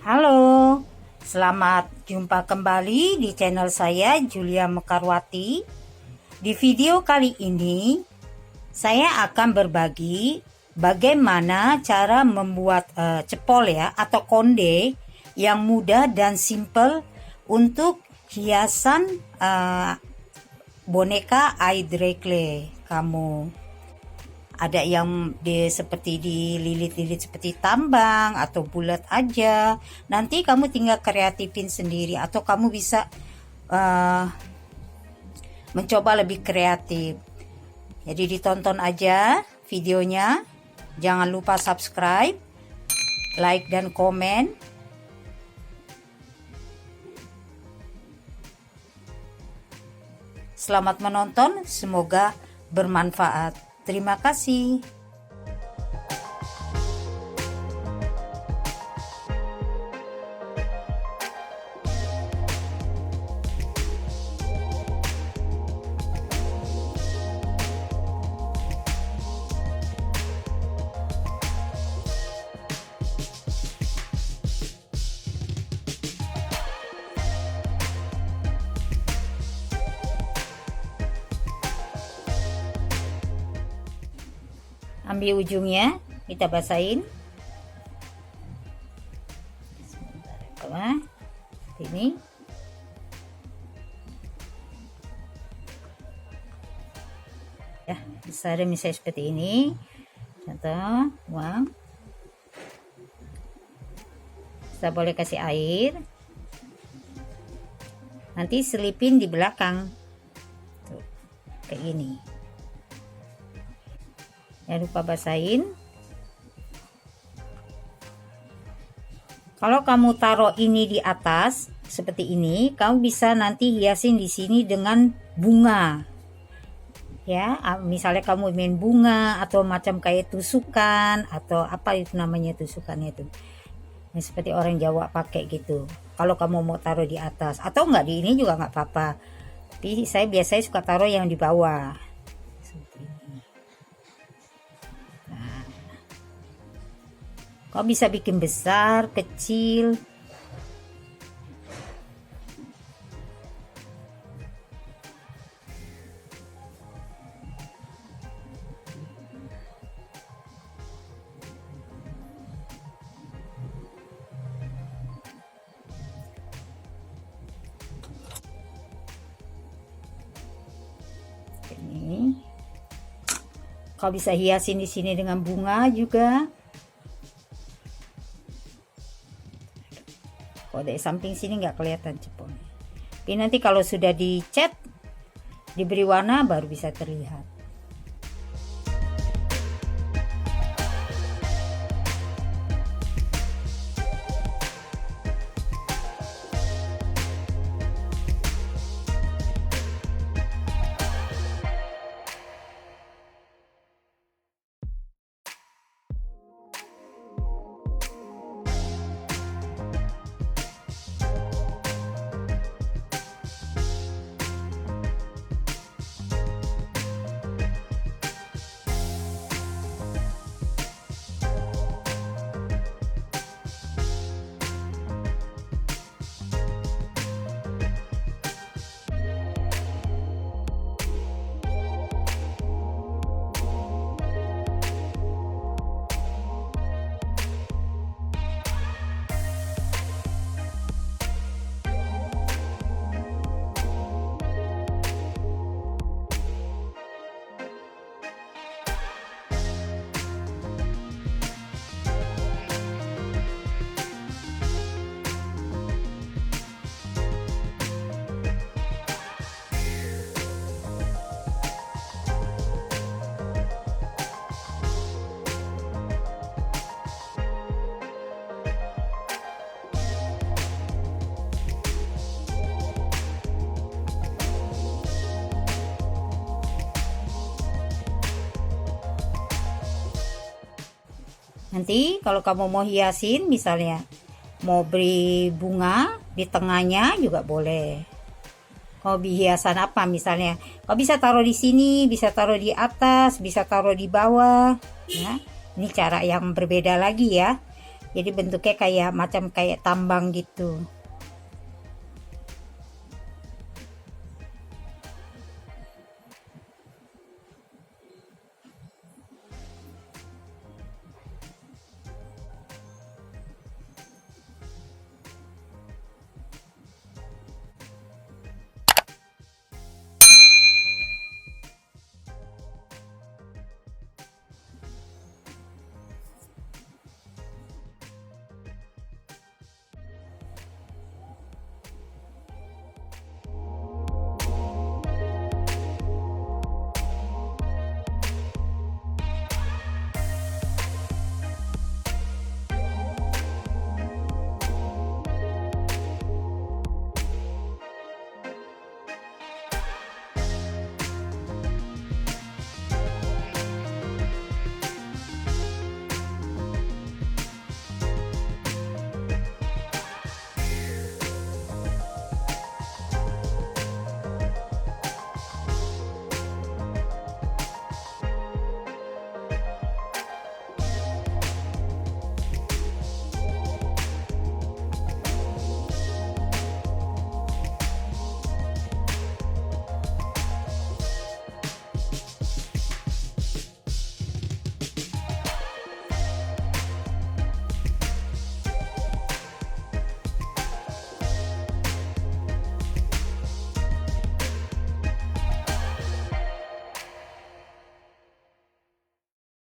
Halo, selamat jumpa kembali di channel saya Julia Mekarwati. Di video kali ini saya akan berbagi bagaimana cara membuat cepol ya atau konde yang mudah dan simple untuk hiasan boneka Aidrekle kamu. Ada yang seperti dililit-lilit seperti tambang atau bulat aja. Nanti kamu tinggal kreatifin sendiri atau kamu bisa mencoba lebih kreatif. Jadi ditonton aja videonya. Jangan lupa subscribe, like dan komen. Selamat menonton, semoga bermanfaat. Terima kasih. Ambil ujungnya, kita basahin. Ini. Ya, besar misalnya seperti ini. Contoh, uang. Kita boleh kasih air. Nanti selipin di belakang. Tuh, kayak gini. Jangan lupa basahin. Kalau kamu taruh ini di atas seperti ini, kamu bisa nanti hiasin di sini dengan bunga. Ya, misalnya kamu main bunga atau macam kayak tusukan atau apa itu namanya tusukannya itu. Yang seperti orang Jawa pakai gitu. Kalau kamu mau taruh di atas atau enggak di ini juga nggak apa-apa. Tapi saya biasanya suka taruh yang di bawah. Kau bisa bikin besar, kecil. Ini. Kau bisa hiasin di sini dengan bunga juga. Kalau dari samping sini nggak kelihatan cepolnya. Tapi nanti kalau sudah dicat, diberi warna baru bisa terlihat. Nanti kalau kamu mau hiasin, misalnya mau beri bunga di tengahnya juga boleh. Hobi hiasan apa misalnya? Kau bisa taruh di sini, bisa taruh di atas, bisa taruh di bawah. Ya, ini cara yang berbeda lagi ya. Jadi bentuknya kayak macam kayak tambang gitu.